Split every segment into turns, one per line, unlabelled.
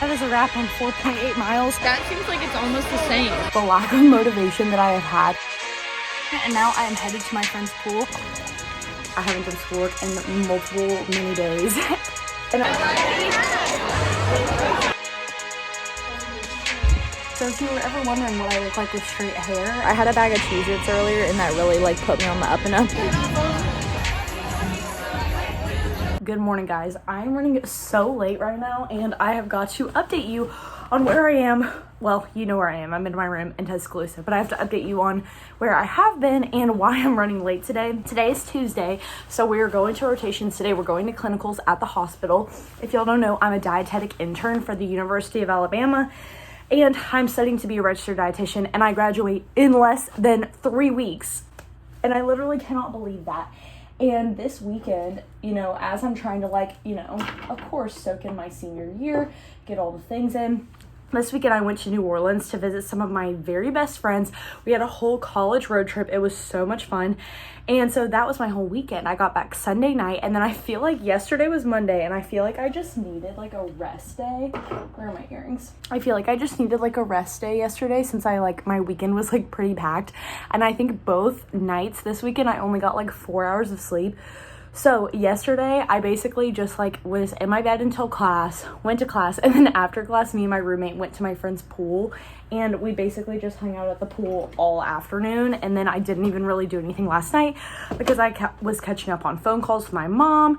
That is a wrap on 4.8 miles.
That seems like it's almost the same.
The lack of motivation that I have had. And now I am headed to my friend's pool. I haven't done schoolwork in many days. So if you were ever wondering what I look like with straight hair, I had a bag of Cheez-Its earlier and that really like put me on the up and up. Good morning, guys. I'm running so late right now and I have got to update you on where I am. Well, you know where I am. I'm in my room in Tuscaloosa, but I have to update you on where I have been and why I'm running late today. Today is Tuesday, so we are going to rotations today. We're going to clinicals at the hospital. If y'all don't know, I'm a dietetic intern for the University of Alabama, and I'm studying to be a registered dietitian, and I graduate in less than 3 weeks. And I literally cannot believe that. And this weekend, you know, as I'm trying to of course, soak in my senior year, get all the things in. This weekend I went to New Orleans to visit some of my very best friends. We had a whole college road trip. It was so much fun. And so that was my whole weekend. I got back Sunday night, and then I feel like yesterday was Monday, and I feel like I just needed like a rest day. Where are my earrings? I feel like I just needed like a rest day yesterday since my weekend was like pretty packed. And I think both nights this weekend I only got like 4 hours of sleep. So yesterday, I basically just was in my bed until class, went to class, and then after class, me and my roommate went to my friend's pool, and we basically just hung out at the pool all afternoon, and then I didn't even really do anything last night because I was catching up on phone calls with my mom.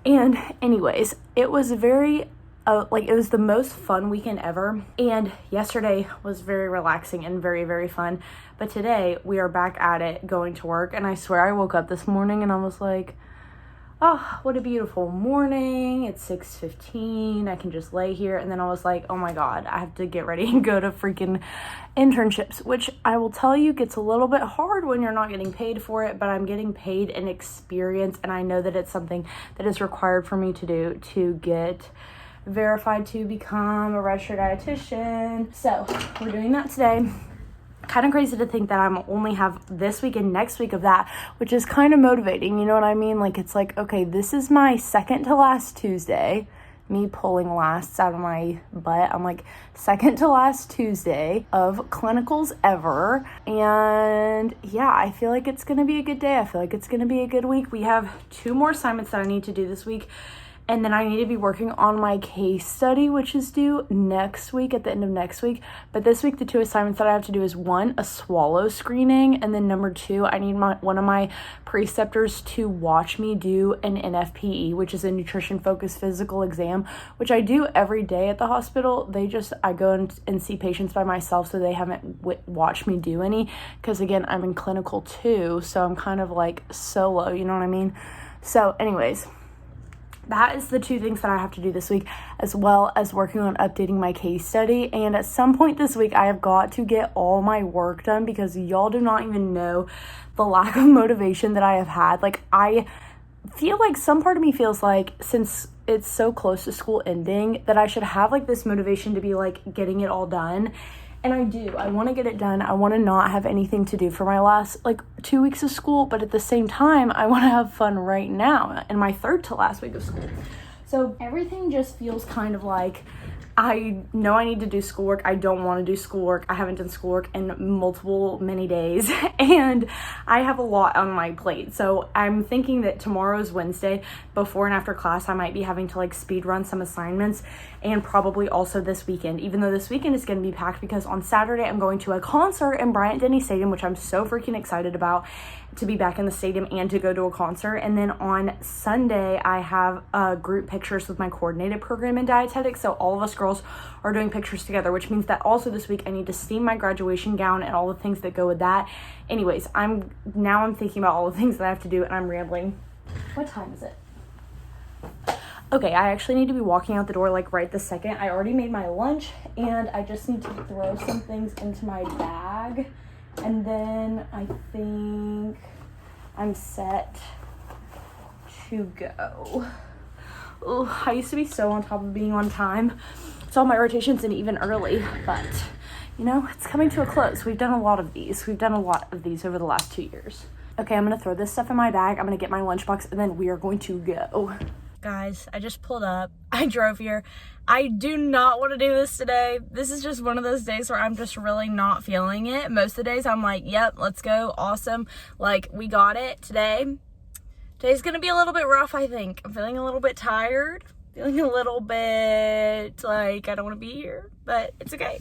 And anyways, it was it was the most fun weekend ever, and yesterday was very relaxing and very, very fun, but today we are back at it going to work, and I swear I woke up this morning and I was like, oh, what a beautiful morning. It's 6:15. I can just lay here. And then I was like, oh my God, I have to get ready and go to freaking internships, which I will tell you gets a little bit hard when you're not getting paid for it, but I'm getting paid in experience. And I know that it's something that is required for me to do to get verified to become a registered dietitian. So we're doing that today. Kind of crazy to think that I'm only have this week and next week of that, which is kind of motivating, you know what I mean? Like, it's like, okay, this is my second to last Tuesday, me pulling lasts out of my butt. I'm like, second to last Tuesday of clinicals ever, and yeah, I feel like it's gonna be a good day. I feel like it's gonna be a good week. We have 2 more assignments that I need to do this week, and then I need to be working on my case study, which is due next week, at the end of next week. But this week, the 2 assignments that I have to do is 1, a swallow screening. And then number 2, I need one of my preceptors to watch me do an NFPE, which is a nutrition focused physical exam, which I do every day at the hospital. I go and see patients by myself, so they haven't watched me do any. Because again, I'm in clinical too, so I'm kind of like solo, you know what I mean? So anyways, that is the 2 things that I have to do this week, as well as working on updating my case study. And at some point this week, I have got to get all my work done because y'all do not even know the lack of motivation that I have had. Like, I feel like some part of me feels like, since it's so close to school ending, that I should have like this motivation to be like getting it all done. And I do. I want to get it done. I want to not have anything to do for my last 2 weeks of school, but at the same time, I want to have fun right now in my 3rd to last week of school. So everything just feels kind of like, I know I need to do schoolwork. I don't want to do schoolwork. I haven't done schoolwork in many days, and I have a lot on my plate. So I'm thinking that tomorrow's Wednesday, before and after class, I might be having to speed run some assignments, and probably also this weekend, even though this weekend is going to be packed because on Saturday I'm going to a concert in Bryant-Denny Stadium, which I'm so freaking excited about, to be back in the stadium and to go to a concert. And then on Sunday, I have group pictures with my coordinated program in dietetics. So all of us girls are doing pictures together, which means that also this week I need to steam my graduation gown and all the things that go with that. Anyways, I'm thinking about all the things that I have to do, and I'm rambling. What time is it? Okay, I actually need to be walking out the door right this second. I already made my lunch, and I just need to throw some things into my bag. And then I think I'm set to go. Ugh, I used to be so on top of being on time. So all my rotations and even early, but it's coming to a close. We've done a lot of these. Over the last 2 years. Okay, I'm gonna throw this stuff in my bag. I'm gonna get my lunchbox, and then we are going to go. Guys, I just pulled up. I drove here. I do not want to do this today. This is just one of those days where I'm just really not feeling it. Most of the days I'm like, yep, let's go. Awesome. Like, we got it today. Today's going to be a little bit rough, I think. I'm feeling a little bit tired. Feeling a little bit like I don't want to be here, but it's okay.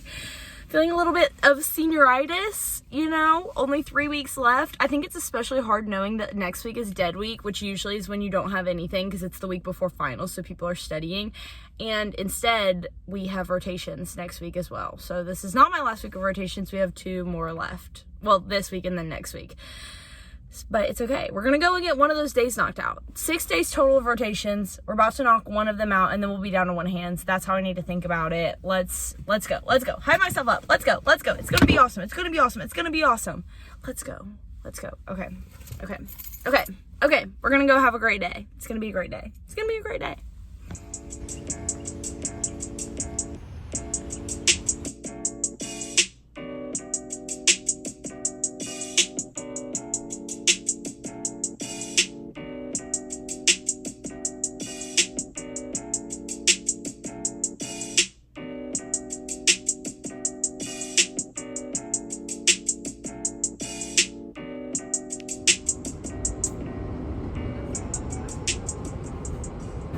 Feeling a little bit of senioritis, you know, only 3 weeks left. I think it's especially hard knowing that next week is dead week, which usually is when you don't have anything because it's the week before finals, so people are studying. And instead, we have rotations next week as well. So this is not my last week of rotations. We have 2 more left. Well, this week and then next week. But it's okay. We're going to go and get one of those days knocked out. 6 days total of rotations. We're about to knock one of them out, and then we'll be down to 1 hand. That's how I need to think about it. Let's go. Let's go. Hype myself up. Let's go. Let's go. It's going to be awesome. It's going to be awesome. It's going to be awesome. Let's go. Let's go. Okay. Okay. Okay. Okay. We're going to go have a great day. It's going to be a great day. It's going to be a great day.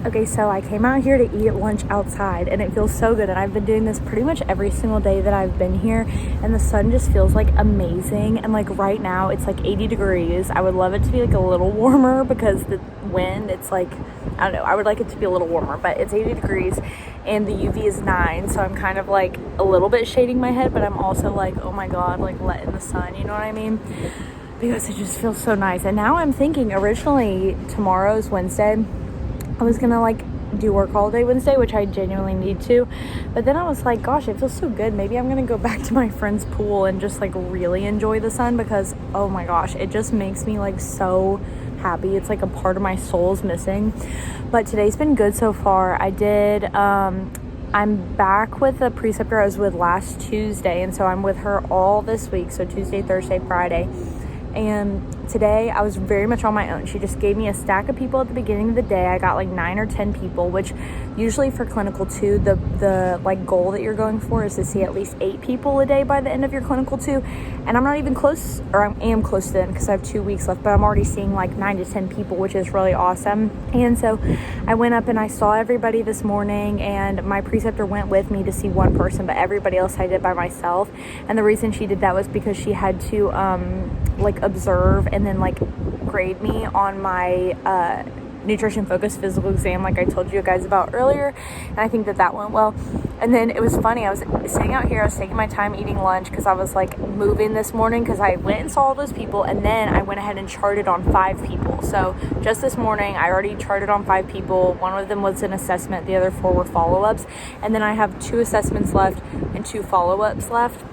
Okay, so I came out here to eat lunch outside and it feels so good, and I've been doing this pretty much every single day that I've been here, and the sun just feels like amazing. And like right now it's like 80 degrees. I would love it to be like a little warmer because the wind, it's like, I don't know, I would like it to be a little warmer, but it's 80 degrees and the UV is 9, so I'm kind of like a little bit shading my head, but I'm also like, oh my god, like let in the sun, you know what I mean? Because it just feels so nice. And now I'm thinking, originally tomorrow's Wednesday, I was gonna like do work all day Wednesday, which I genuinely need to, but then I was like, gosh, it feels so good. Maybe I'm gonna go back to my friend's pool and just like really enjoy the sun, because oh my gosh, it just makes me like so happy. It's like a part of my soul's missing. But today's been good so far. I'm back with the preceptor I was with last Tuesday, and so I'm with her all this week, so Tuesday, Thursday, Friday. And today I was very much on my own. She just gave me a stack of people at the beginning of the day. I got like 9 or 10 people, which usually for clinical 2, the like goal that you're going for is to see at least 8 people a day by the end of your clinical 2. And I'm not even close, or I am close to them because I have 2 weeks left, but I'm already seeing like 9 to 10 people, which is really awesome. And so I went up and I saw everybody this morning, and my preceptor went with me to see one person, but everybody else I did by myself. And the reason she did that was because she had to like observe and then like grade me on my nutrition focused physical exam, like I told you guys about earlier, and I think that went well. And then it was funny, I was sitting out here, I was taking my time eating lunch because I was like moving this morning, because I went and saw all those people, and then I went ahead and charted on 5 people. So just this morning I already charted on 5 people. One of them was an assessment, the other 4 were follow-ups, and then I have 2 assessments left and 2 follow-ups left.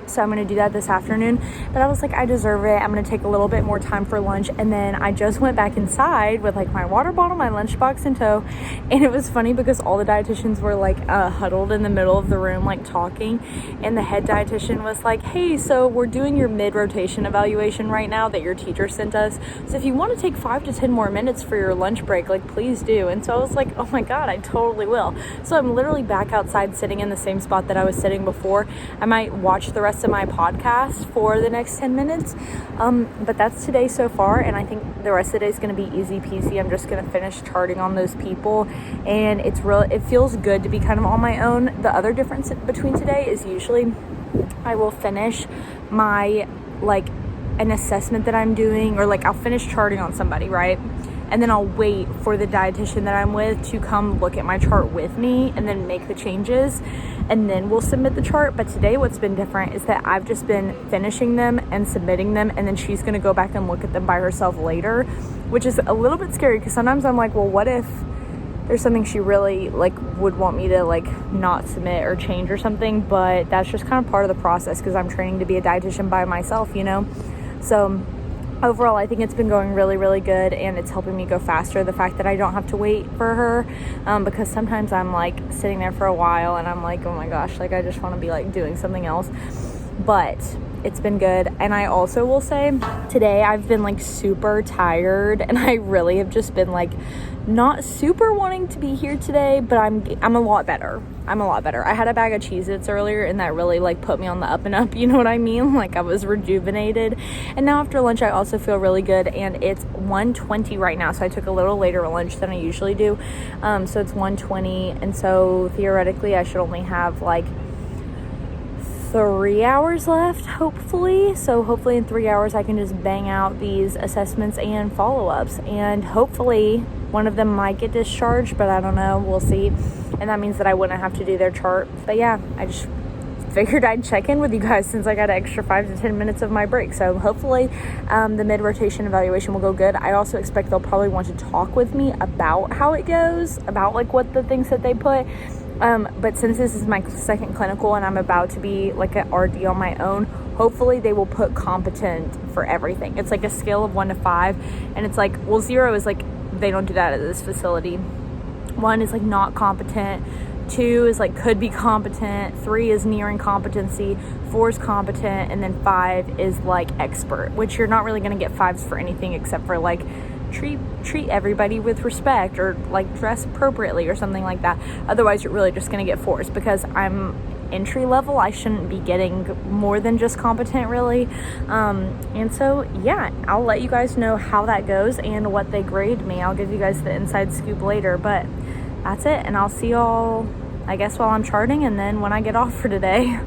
So I'm going to do that this afternoon. But I was like, I deserve it. I'm going to take a little bit more time for lunch. And then I just went back inside with like my water bottle, my lunchbox in tow. And it was funny because all the dietitians were like huddled in the middle of the room, like talking. And the head dietitian was like, hey, so we're doing your mid-rotation evaluation right now that your teacher sent us. So if you want to take 5 to 10 more minutes for your lunch break, like please do. And so I was like, oh my God, I totally will. So I'm literally back outside sitting in the same spot that I was sitting before. I might watch the rest of my podcast for the next 10 minutes, but that's today so far, and I think the rest of the day is going to be easy peasy. I'm just going to finish charting on those people, and it feels good to be kind of on my own. The other difference between today is usually I will finish my like an assessment that I'm doing, or like I'll finish charting on somebody, right? And then I'll wait for the dietitian that I'm with to come look at my chart with me and then make the changes, and then we'll submit the chart. But today what's been different is that I've just been finishing them and submitting them, and then she's going to go back and look at them by herself later, which is a little bit scary because sometimes I'm like, well, what if there's something she really like would want me to like not submit or change or something? But that's just kind of part of the process because I'm training to be a dietitian by myself, you know? So overall, I think it's been going really, really good, and it's helping me go faster. The fact that I don't have to wait for her, because sometimes I'm like sitting there for a while and I'm like, oh my gosh, like I just want to be like doing something else. but it's been good. And I also will say today I've been like super tired, and I really have just been like not super wanting to be here today, but I'm a lot better. I had a bag of Cheez-Its earlier, and that really like put me on the up and up, you know what I mean? Like I was rejuvenated. And now after lunch I also feel really good, and it's 1:20 right now, so I took a little later lunch than I usually do. So it's 1:20, and so theoretically I should only have like 3 hours left, hopefully. So hopefully in 3 hours I can just bang out these assessments and follow-ups, and hopefully one of them might get discharged, but I don't know, we'll see. And that means that I wouldn't have to do their chart. But yeah, I just figured I'd check in with you guys since I got an extra 5 to 10 minutes of my break. So hopefully the mid-rotation evaluation will go good. I also expect they'll probably want to talk with me about how it goes, about like what the things that they put. But since this is my second clinical and I'm about to be like an RD on my own, hopefully they will put competent for everything. It's like a scale of 1 to 5, and it's like, well, 0 is like they don't do that at this facility. 1 is like not competent. 2 is like could be competent. 3 is nearing competency. 4 is competent, and then 5 is like expert, which you're not really going to get 5s for anything except for like treat everybody with respect, or like dress appropriately or something like that. Otherwise you're really just going to get 4s, because I'm entry level. I shouldn't be getting more than just competent, really. And so yeah, I'll let you guys know how that goes and what they grade me. I'll give you guys the inside scoop later, but that's it, and I'll see y'all, I guess, while I'm charting, and then when I get off for today.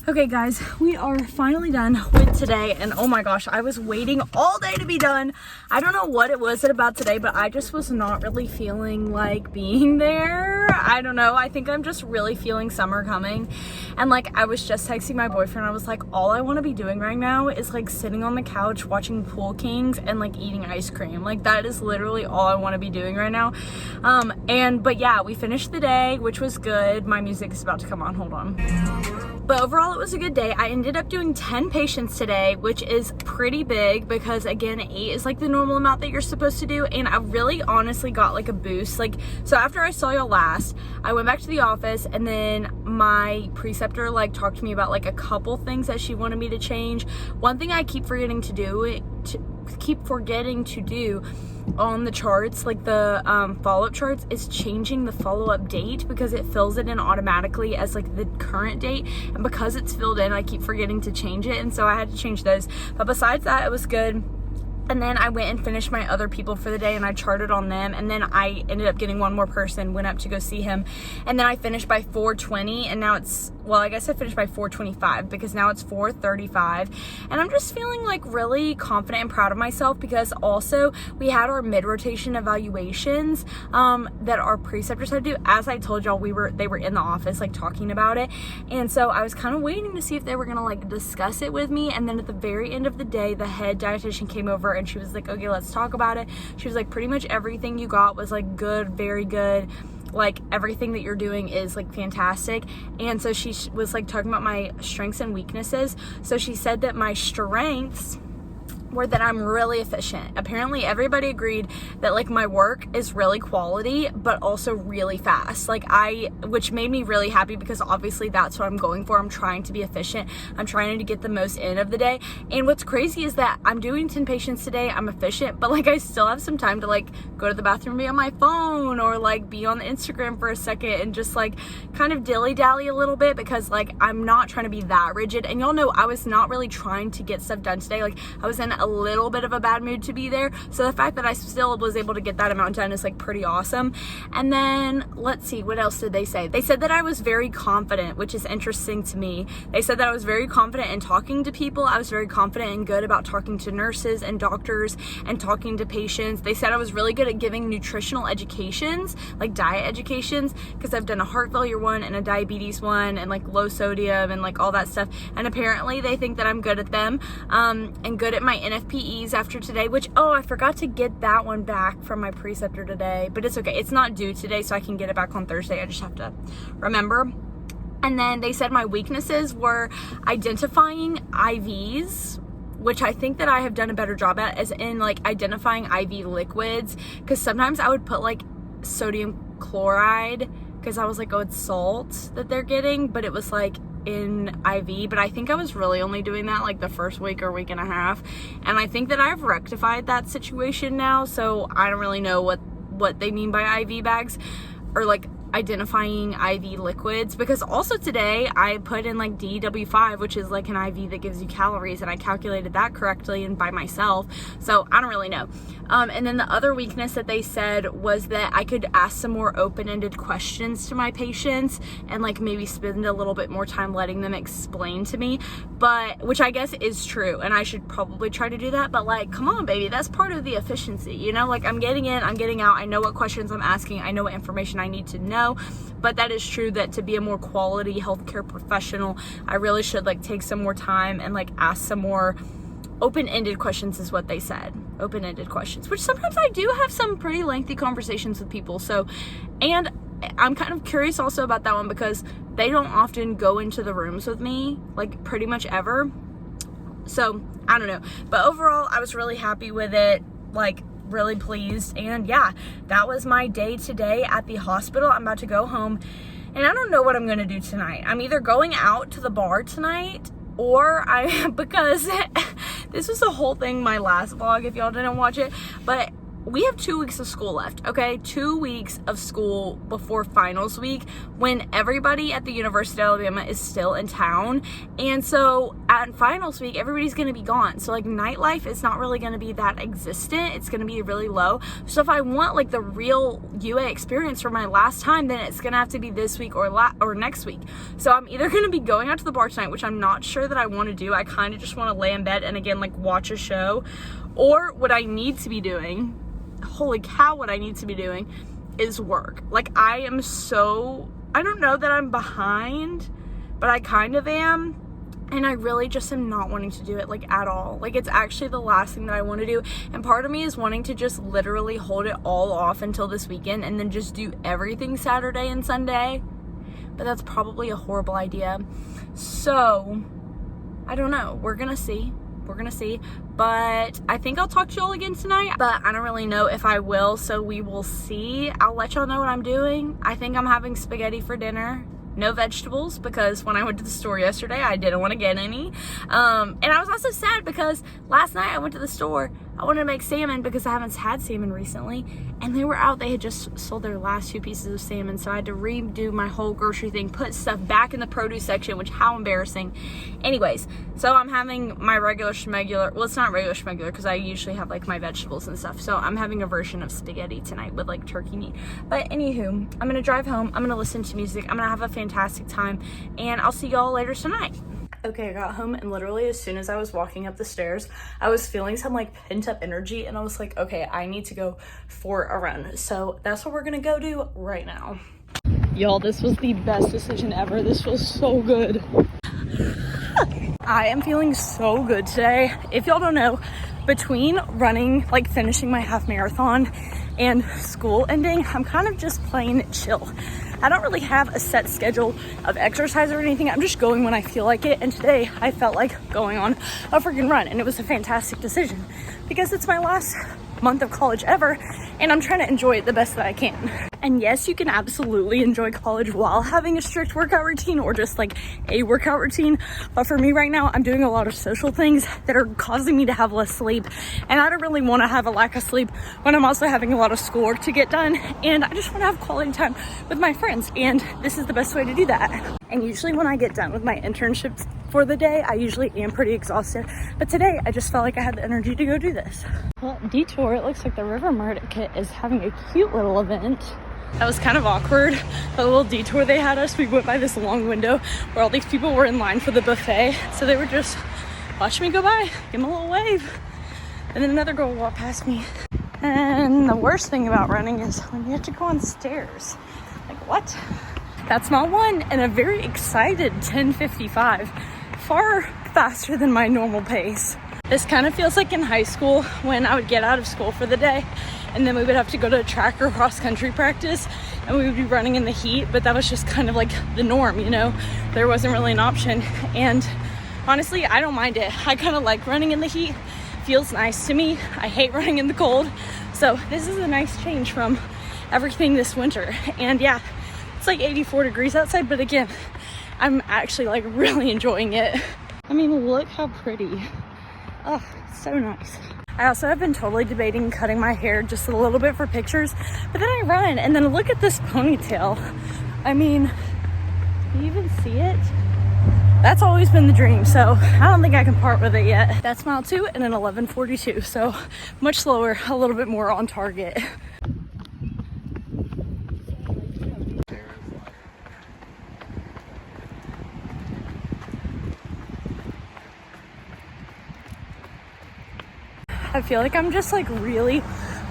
Okay guys, we are finally done with today, and oh my gosh, I was waiting all day to be done. I don't know what it was about today, but I just was not really feeling like being there. I don't know, I think I'm just really feeling summer coming. And like, I was just texting my boyfriend, I was like, all I want to be doing right now is like sitting on the couch watching Pool Kings and like eating ice cream. Like that is literally all I want to be doing right now. But yeah, we finished the day, which was good. My music is about to come on, hold on. But overall, it was a good day. I ended up doing 10 patients today, which is pretty big because, again, 8 is like the normal amount that you're supposed to do. And I really honestly got like a boost. Like, so after I saw y'all last, I went back to the office, and then my preceptor like talked to me about like a couple things that she wanted me to change. One thing I keep forgetting to do on the charts, like the follow-up charts, is changing the follow-up date, because it fills it in automatically as like the current date, and because it's filled in I keep forgetting to change it, and so I had to change those. But besides that, it was good. And then I went and finished my other people for the day, and I charted on them, and then I ended up getting one more person, went up to go see him, and then I finished by 4:20, and now it's, well, I guess I finished by 4:25, because now it's 4:35, and I'm just feeling like really confident and proud of myself, because also we had our mid-rotation evaluations that our preceptors had to do. As I told y'all, they were in the office like talking about it, and so I was kind of waiting to see if they were gonna like discuss it with me. And then at the very end of the day, the head dietitian came over, and she was like, okay, let's talk about it. She was like, pretty much everything you got was like good, very good. Like everything that you're doing is like fantastic. And so she was like talking about my strengths and weaknesses. So she said that my strengths were that I'm really efficient. Apparently everybody agreed that like my work is really quality, but also really fast. Which made me really happy, because obviously that's what I'm going for. I'm trying to be efficient. I'm trying to get the most in of the day. And what's crazy is that I'm doing 10 patients today. I'm efficient, but like I still have some time to like go to the bathroom, be on my phone, or like be on the Instagram for a second and just like kind of dilly-dally a little bit, because like I'm not trying to be that rigid. And y'all know I was not really trying to get stuff done today. Like I was in a little bit of a bad mood to be there, so the fact that I still was able to get that amount done is like pretty awesome. And then let's see, what else did they say? They said that I was very confident, which is interesting to me. They said that I was very confident in talking to people. I was very confident and good about talking to nurses and doctors and talking to patients. They said I was really good at giving nutritional educations, like diet educations, because I've done a heart failure one and a diabetes one, and like low sodium and like all that stuff. And apparently they think that I'm good at them, and good at my NFPEs after today, which, oh, I forgot to get that one back from my preceptor today, but it's okay. It's not due today, so I can get it back on Thursday. I just have to remember. And then they said my weaknesses were identifying IVs, which I think that I have done a better job at, as in like identifying IV liquids, because sometimes I would put like sodium chloride because I was like, oh, it's salt that they're getting, but it was like in IV. But I think I was really only doing that like the first week or week and a half, and I think that I've rectified that situation now, so I don't really know what they mean by IV bags or like identifying IV liquids, because also today I put in like DW5, which is like an IV that gives you calories, and I calculated that correctly and by myself, so I don't really know. And then the other weakness that they said was that I could ask some more open-ended questions to my patients and like maybe spend a little bit more time letting them explain to me, but which I guess is true, and I should probably try to do that, but like, come on baby, that's part of the efficiency, you know, like I'm getting in, I'm getting out, I know what questions I'm asking, I know what information I need to know. But that is true that to be a more quality healthcare professional, I really should like take some more time and like ask some more open-ended questions, is what they said. Open-ended questions, which sometimes I do have some pretty lengthy conversations with people. So, and I'm kind of curious also about that one because they don't often go into the rooms with me, like pretty much ever. So I don't know, but overall I was really happy with it, like really pleased. And yeah, that was my day today at the hospital. I'm about to go home and I don't know what I'm gonna do tonight. I'm either going out to the bar tonight or because this was the whole thing my last vlog if y'all didn't watch it, but we have 2 weeks of school left, okay? 2 weeks of school before finals week when everybody at the University of Alabama is still in town. And so at finals week, everybody's gonna be gone. So like nightlife is not really gonna be that existent. It's gonna be really low. So if I want like the real UA experience for my last time, then it's gonna have to be this week or next week. So I'm either gonna be going out to the bar tonight, which I'm not sure that I wanna do. I kind of just wanna lay in bed and again, like watch a show. Or what I need to be doing, holy cow, what I need to be doing is work. Like I don't know that I'm behind, but I kind of am. And I really just am not wanting to do it like at all. Like it's actually the last thing that I want to do. And part of me is wanting to just literally hold it all off until this weekend and then just do everything Saturday and Sunday. But that's probably a horrible idea. So I don't know. We're gonna see. But I think I'll talk to y'all again tonight, but I don't really know if I will, so we will see. I'll let y'all know what I'm doing. I think I'm having spaghetti for dinner. No vegetables, because when I went to the store yesterday, I didn't want to get any. And I was also sad because last night I went to the store. I wanted to make salmon because I haven't had salmon recently, and they were out. They had just sold their last 2 pieces of salmon, so I had to redo my whole grocery thing, put stuff back in the produce section, which how embarrassing. Anyways, so I'm having my regular schmegular. Well, it's not regular schmegular because I usually have like my vegetables and stuff. So I'm having a version of spaghetti tonight with like turkey meat. But anywho, I'm gonna drive home. I'm gonna listen to music. I'm gonna have a fantastic time, and I'll see y'all later tonight. Okay, I got home and literally as soon as I was walking up the stairs, I was feeling some like pent up energy and I was like, okay, I need to go for a run. So that's what we're gonna go do right now. Y'all, this was the best decision ever. This feels so good. I am feeling so good today. If y'all don't know, between running, like finishing my half marathon and school ending, I'm kind of just plain chill. I don't really have a set schedule of exercise or anything. I'm just going when I feel like it. And today I felt like going on a freaking run, and it was a fantastic decision because it's my last month of college ever and I'm trying to enjoy it the best that I can. And yes, you can absolutely enjoy college while having a strict workout routine or just like a workout routine. But for me right now, I'm doing a lot of social things that are causing me to have less sleep. And I don't really want to have a lack of sleep when I'm also having a lot of schoolwork to get done. And I just want to have quality time with my friends. And this is the best way to do that. And usually when I get done with my internships for the day, I usually am pretty exhausted. But today I just felt like I had the energy to go do this. Well, Detour, it looks like the River Market is having a cute little event. That was kind of awkward. The little detour they had us, we went by this long window where all these people were in line for the buffet. So they were just watching me go by, give them a little wave. And then another girl walked past me. And the worst thing about running is when you have to go on stairs. Like, what? That's not one, and a very excited 10:55. Far faster than my normal pace. This kind of feels like in high school when I would get out of school for the day and then we would have to go to track or cross country practice and we would be running in the heat, but that was just kind of like the norm, you know? There wasn't really an option. And honestly, I don't mind it. I kind of like running in the heat. Feels nice to me. I hate running in the cold. So this is a nice change from everything this winter. And yeah, It's like 84 degrees outside, but again, I'm actually like really enjoying it. I mean, look how pretty. Oh, so nice. I also have been totally debating cutting my hair just a little bit for pictures, but then I run and then look at this ponytail. I mean, do you even see it? That's always been the dream, so I don't think I can part with it yet. That's mile 2 and an 11:42, so much slower, a little bit more on target. I feel like I'm just like really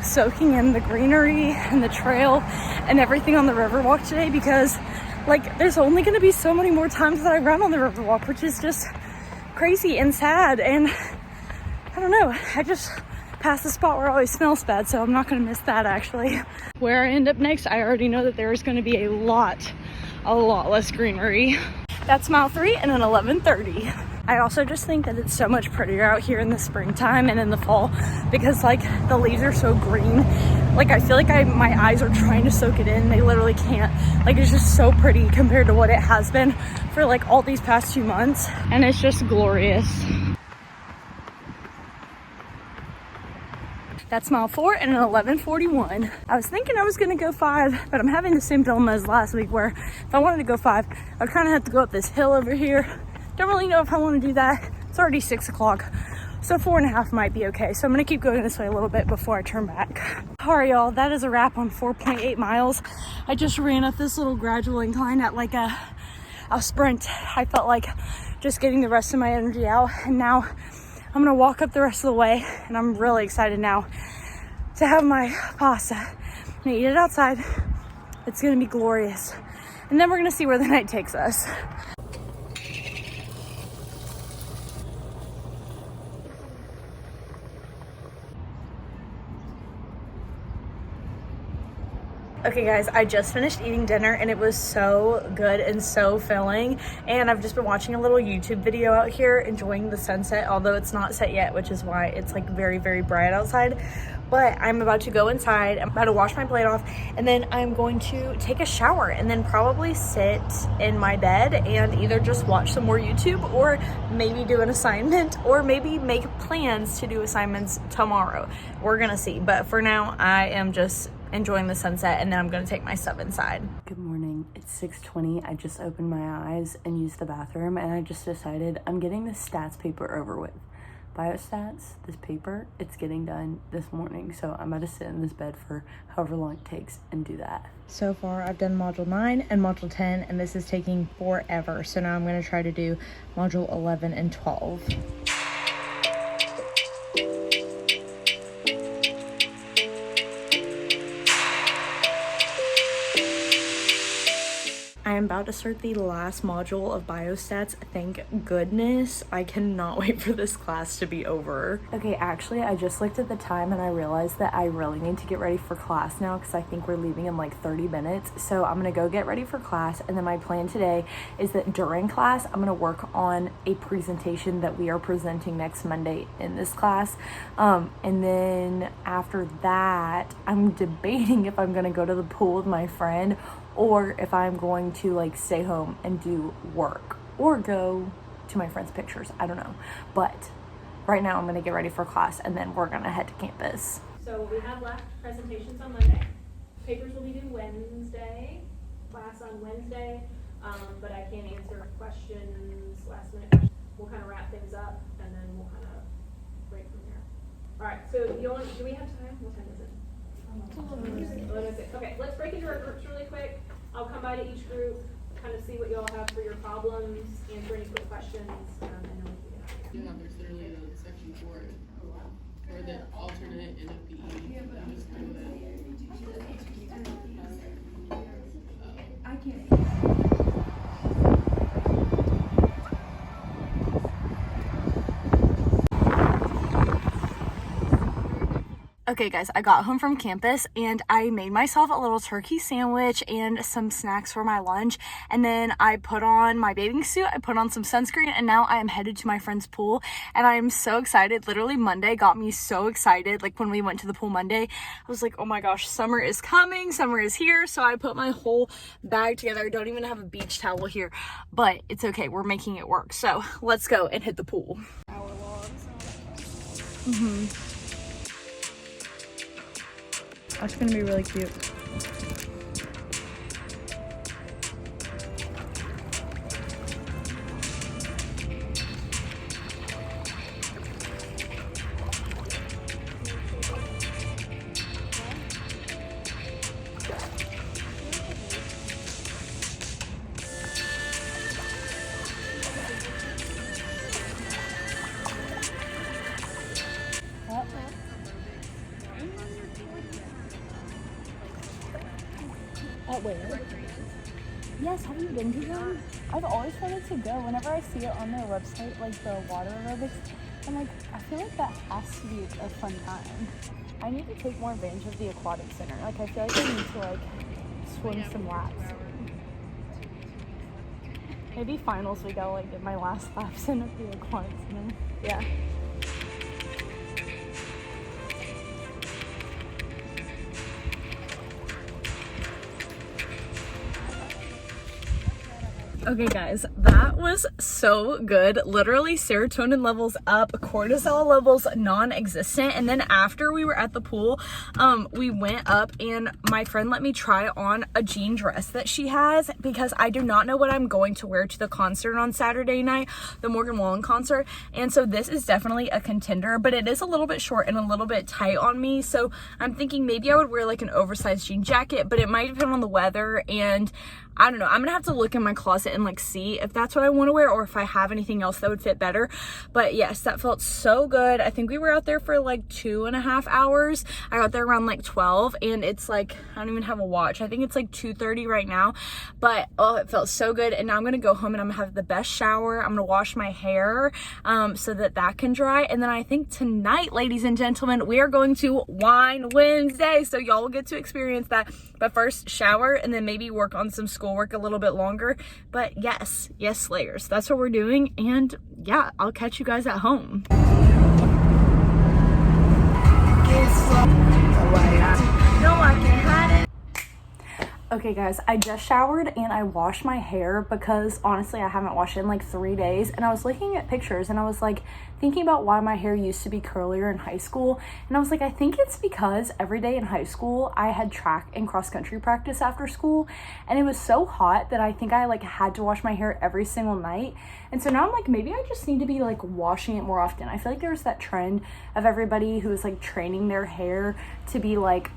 soaking in the greenery and the trail and everything on the Riverwalk today, because like there's only going to be so many more times that I run on the Riverwalk, which is just crazy and sad. And I don't know, I just passed the spot where it always smells bad, so I'm not going to miss that actually. Where I end up next, I already know that there is going to be a lot less greenery. That's mile 3 and an 11:30. I also just think that it's so much prettier out here in the springtime and in the fall, because like the leaves are so green. Like I feel like my eyes are trying to soak it in. They literally can't. Like it's just so pretty compared to what it has been for like all these past 2 months. And it's just glorious. That's mile 4 and an 11:41. I was thinking I was gonna go 5, but I'm having the same dilemma as last week, where if I wanted to go 5, I would kind of have to go up this hill over here. Don't really know if I want to do that. It's already 6 o'clock, so 4.5 might be okay. So I'm gonna keep going this way a little bit before I turn back. All right, y'all, that is a wrap on 4.8 miles. I just ran up this little gradual incline at like a sprint. I felt like just getting the rest of my energy out, and now I'm gonna walk up the rest of the way, and I'm really excited now to have my pasta. I'm gonna eat it outside. It's gonna be glorious. And then we're gonna see where the night takes us. Okay guys, I just finished eating dinner and it was so good and so filling, and I've just been watching a little YouTube video out here enjoying the sunset, although it's not set yet, which is why it's like very bright outside. But I'm about to go inside, I'm about to wash my plate off, and then I'm going to take a shower and then probably sit in my bed and either just watch some more YouTube, or maybe do an assignment, or maybe make plans to do assignments tomorrow. We're gonna see, but for now I am just enjoying the sunset, and then I'm gonna take my stuff inside. Good morning, it's 6:20. I just opened my eyes and used the bathroom, and I just decided I'm getting this stats paper over with. Biostats, this paper, it's getting done this morning, so I'm about to sit in this bed for however long it takes and do that. So far I've done module 9 and module 10, and this is taking forever, so now I'm going to try to do module 11 and 12. I am about to start the last module of Biostats. Thank goodness. I cannot wait for this class to be over. Okay, actually, I just looked at the time and I realized that I really need to get ready for class now, because I think we're leaving in like 30 minutes. So I'm gonna go get ready for class, and then my plan today is that during class, I'm gonna work on a presentation that we are presenting next Monday in this class. And then after that, I'm debating if I'm gonna go to the pool with my friend, or if I'm going to like stay home and do work, or go to my friend's pictures. I don't know. But right now I'm gonna get ready for class, and then we're gonna head to campus. So we have left presentations on Monday. Papers will be due Wednesday, class on Wednesday. But I can't answer questions, last minute questions. We'll kind of wrap things up, and then we'll kind of break from there. All right, so do we have time? What time is it? Okay, let's break into our groups really quick. I'll come by to each group, kind of see what y'all have for your problems, answer any quick questions, and then we can get out of here.
Yeah, there's literally a section for it, or the alternate NFPE. Just do that. I can't.
Okay guys, I got home from campus and I made myself a little turkey sandwich and some snacks for my lunch, and then I put on my bathing suit, I put on some sunscreen, and now I am headed to my friend's pool and I am so excited. Literally Monday got me so excited. Like when we went to the pool Monday, I was like, oh my gosh, summer is coming, summer is here. So I put my whole bag together. I don't even have a beach towel here, but it's okay, we're making it work. So let's go and hit the pool. That's gonna be really cute. At where? Yes, have you been to them? I've always wanted to go. Whenever I see it on their website, like the water aerobics, I'm like, I feel like that has to be a fun time. I need to take more advantage of the aquatic center. Like, I feel like I need to, like, swim some laps. Maybe finals week I'll, like, get my last laps in at the aquatic center. Yeah. Okay guys, that was so good. Literally serotonin levels up, cortisol levels non-existent. And then after we were at the pool, we went up and my friend let me try on a jean dress that she has, because I do not know what I'm going to wear to the concert on Saturday night, the Morgan Wallen concert. And so this is definitely a contender, but it is a little bit short and a little bit tight on me. So I'm thinking maybe I would wear like an oversized jean jacket, but it might depend on the weather. And I don't know, I'm gonna have to look in my closet and like see if that's what I want to wear or if I have anything else that would fit better. But yes, that felt so good. I think we were out there for like 2.5 hours. I got there around like 12 and it's like, I don't even have a watch. I think it's like 2:30 right now, but oh, it felt so good. And now I'm gonna go home and I'm gonna have the best shower. I'm gonna wash my hair so that can dry. And then I think tonight, ladies and gentlemen, we are going to Wine Wednesday. So y'all will get to experience that. But first shower and then maybe work on some schoolwork a little bit longer. But yes, Slayers, that's what we're doing. And yeah, I'll catch you guys at home. Okay guys, I just showered and I washed my hair because honestly I haven't washed it in like 3 days, and I was looking at pictures and I was like thinking about why my hair used to be curlier in high school, and I was like, I think it's because every day in high school I had track and cross country practice after school, and it was so hot that I think I like had to wash my hair every single night. And so now I'm like, maybe I just need to be like washing it more often. I feel like there's that trend of everybody who is like training their hair to be like,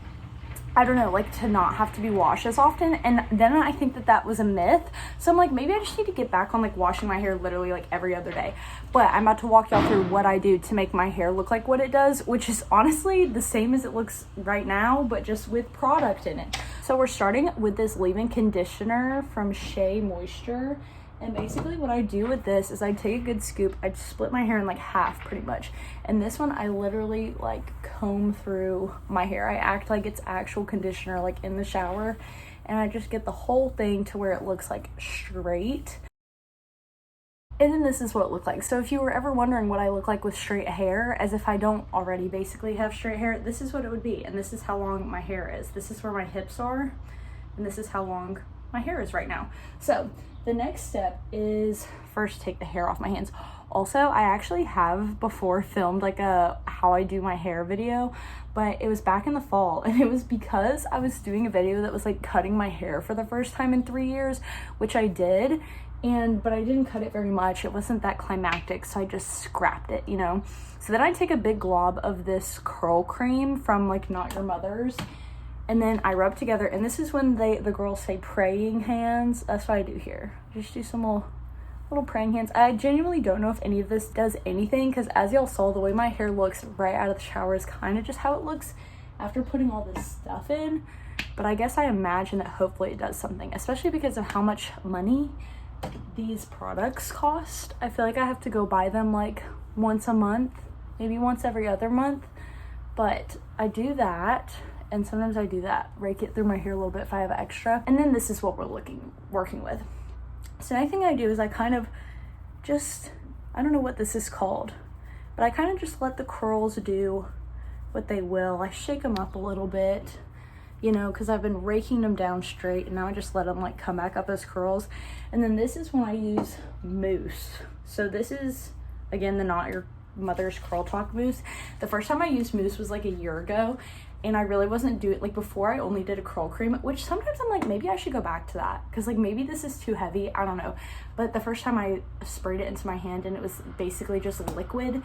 I don't know, like to not have to be washed as often. And then I think that was a myth. So I'm like, maybe I just need to get back on like washing my hair literally like every other day. But I'm about to walk y'all through what I do to make my hair look like what it does, which is honestly the same as it looks right now, but just with product in it. So we're starting with this leave-in conditioner from Shea Moisture. And basically what I do with this is I take a good scoop, I split my hair in like half pretty much. And this one I literally like comb through my hair. I act like it's actual conditioner like in the shower. And I just get the whole thing to where it looks like straight. And then this is what it looked like. So if you were ever wondering what I look like with straight hair, as if I don't already basically have straight hair, this is what it would be. And this is how long my hair is. This is where my hips are. And this is how long my hair is right now. So the next step is first take the hair off my hands. Also, I actually have before filmed like a how I do my hair video, but it was back in the fall, and it was because I was doing a video that was like cutting my hair for the first time in 3 years, which I did, but I didn't cut it very much. It wasn't that climactic, so I just scrapped it, you know. So then I take a big glob of this curl cream from like Not Your Mother's, and then I rub together, and this is when the girls say praying hands. That's what I do here. Just do some little praying hands. I genuinely don't know if any of this does anything, because as y'all saw, the way my hair looks right out of the shower is kind of just how it looks after putting all this stuff in. But I guess I imagine that hopefully it does something, especially because of how much money these products cost. I feel like I have to go buy them like once a month, maybe once every other month. But I do that, and sometimes I do that, rake it through my hair a little bit if I have extra. And then this is what we're working with. So the next thing I do is I kind of just, I don't know what this is called, but I kind of just let the curls do what they will. I shake them up a little bit, you know, because I've been raking them down straight, and now I just let them like come back up as curls. And then this is when I use mousse. So this is, again, the Not Your Mother's Curl Talk mousse. The first time I used mousse was like a year ago, and I really wasn't doing, like before I only did a curl cream, which sometimes I'm like, maybe I should go back to that, because like maybe this is too heavy, I don't know. But the first time I sprayed it into my hand, and it was basically just liquid.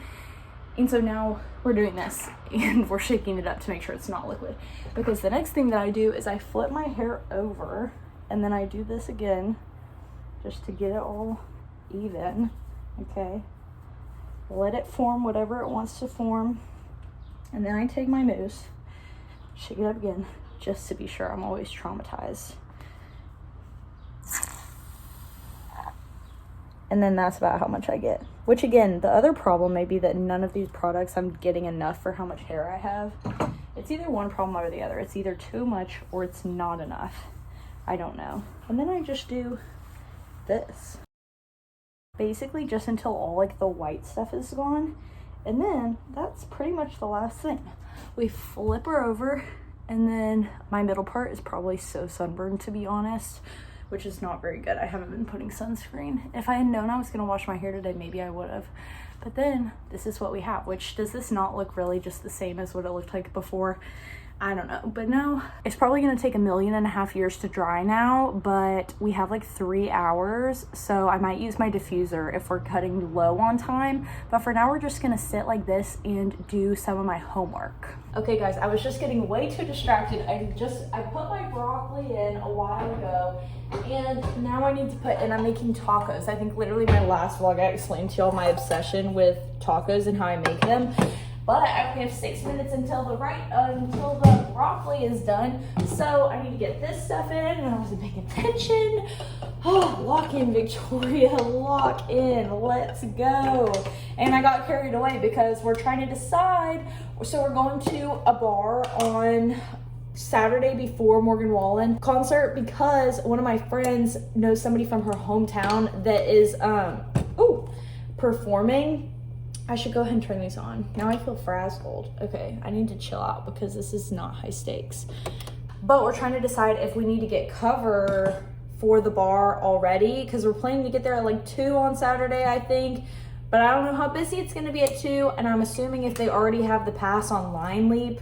And so now we're doing this, and we're shaking it up to make sure it's not liquid, because the next thing that I do is I flip my hair over, and then I do this again just to get it all even. Okay, let it form whatever it wants to form, and then I take my mousse, shake it up again just to be sure. I'm always traumatized. And then that's about how much I get. Which again, the other problem may be that none of these products I'm getting enough for how much hair I have. It's either one problem or the other. It's either too much or it's not enough. I don't know. And then I just do this. Basically just until all like the white stuff is gone. And then that's pretty much the last thing. We flip her over, and then my middle part is probably so sunburned, to be honest, which is not very good. I haven't been putting sunscreen. If I had known I was gonna wash my hair today, maybe I would have. But then this is what we have, which does this not look really just the same as what it looked like before? I don't know, but now it's probably gonna take 1.5 million years to dry now, but we have like 3 hours, so I might use my diffuser if we're cutting low on time. But for now, we're just gonna sit like this and do some of my homework. Okay guys, I was just getting way too distracted. I put my broccoli in a while ago, and now I need to put, and I'm making tacos. I think literally my last vlog I explained to y'all my obsession with tacos and how I make them. But I only have 6 minutes until the broccoli is done. So I need to get this stuff in, and I wasn't paying attention. Oh, lock in, Victoria, lock in, let's go. And I got carried away because we're trying to decide. So we're going to a bar on Saturday before Morgan Wallen concert, because one of my friends knows somebody from her hometown that is performing. I should go ahead and turn these on. Now I feel frazzled. Okay, I need to chill out because this is not high stakes. But we're trying to decide if we need to get cover for the bar already, because we're planning to get there at like 2 on Saturday, I think. But I don't know how busy it's gonna be at 2, and I'm assuming if they already have the pass on Line Leap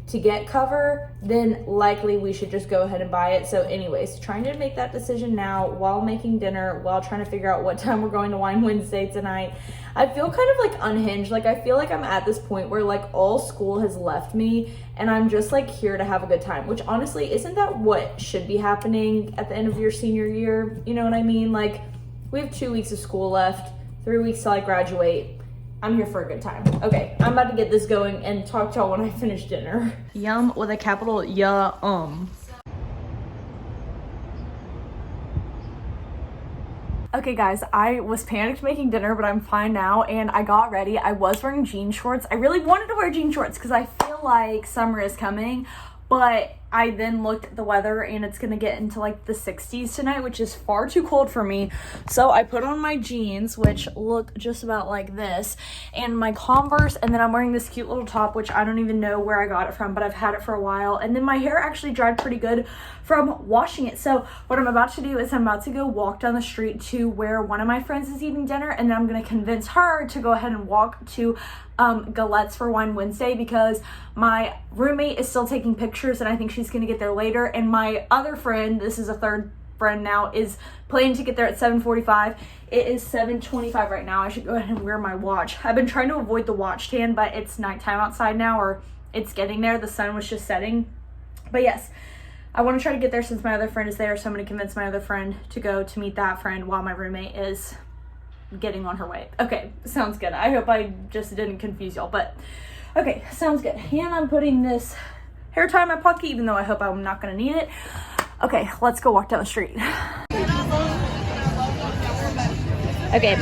to get cover, then likely we should just go ahead and buy it. So anyways, trying to make that decision now while making dinner, while trying to figure out what time we're going to Wine Wednesday tonight. I feel kind of like unhinged. Like I feel like I'm at this point where like all school has left me, and I'm just like here to have a good time, which honestly, isn't that what should be happening at the end of your senior year? You know what I mean? Like we have 2 weeks of school left, 3 weeks till I graduate. I'm here for a good time. Okay, I'm about to get this going and talk to y'all when I finish dinner. Yum with a capital yum. Okay guys, I was panicked making dinner, but I'm fine now, and I got ready. I was wearing jean shorts. I really wanted to wear jean shorts because I feel like summer is coming, but I then looked at the weather, and it's gonna get into like the 60s tonight, which is far too cold for me. So I put on my jeans, which look just about like this, and my Converse, and then I'm wearing this cute little top, which I don't even know where I got it from, but I've had it for a while. And then my hair actually dried pretty good from washing it. So what I'm about to do is I'm about to go walk down the street to where one of my friends is eating dinner, and then I'm gonna convince her to go ahead and walk to Galette's for Wine Wednesday, because my roommate is still taking pictures, and I think she's gonna get there later. And my other friend, this is a third friend now, is planning to get there at 7:45. It is 7:25 right now. I should go ahead and wear my watch. I've been trying to avoid the watch tan, but it's nighttime outside now, or it's getting there. The sun was just setting. But yes, I want to try to get there since my other friend is there, so I'm going to convince my other friend to go to meet that friend while my roommate is getting on her way. Okay, sounds good. I hope I just didn't confuse y'all, but okay, sounds good. And I'm putting this hair tie in my pocket, even though I hope I'm not gonna need it. Okay, let's go walk down the street. Okay,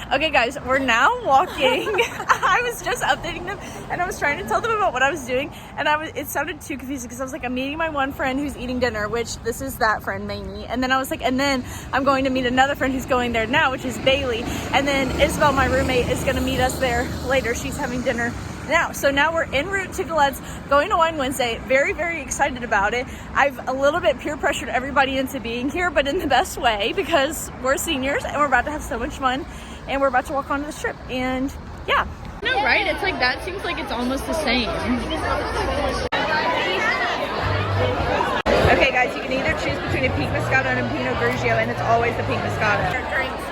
Okay guys, we're now walking. I was just updating them and I was trying to tell them about what I was doing, and it sounded too confusing because I was like, I'm meeting my one friend who's eating dinner, which this is that friend, Mamie. And then I was like, and then I'm going to meet another friend who's going there now, which is Bailey. And then Isabel, my roommate, is gonna meet us there later. She's having dinner now. So now we're en route to Galette's, going to Wine Wednesday. Very, very excited about it. I've a little bit peer pressured everybody into being here, but in the best way, because we're seniors and we're about to have so much fun and we're about to walk onto this trip. And yeah.
No, right? It's like that seems like it's almost the same.
Okay guys, you can either choose between a pink Moscato and a Pinot Grigio, and it's always the pink Moscato. Drinks.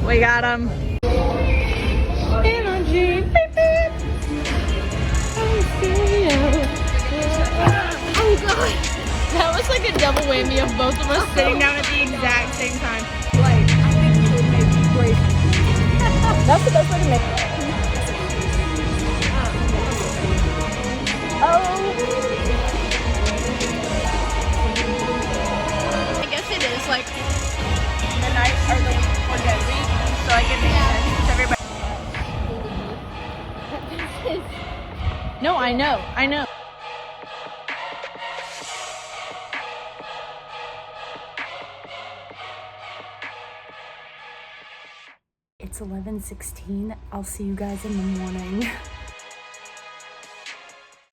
We got them. Energy. Beep, beep.
Oh god. That was like a double whammy of both of us
Sitting down at the exact same time. Like, I think you would make great. That's the best way to make it.
I guess it is like
The night or the week before Dead Week. So I get sense. Everybody.
No, I know.
It's 11:16. I'll see you guys in the morning.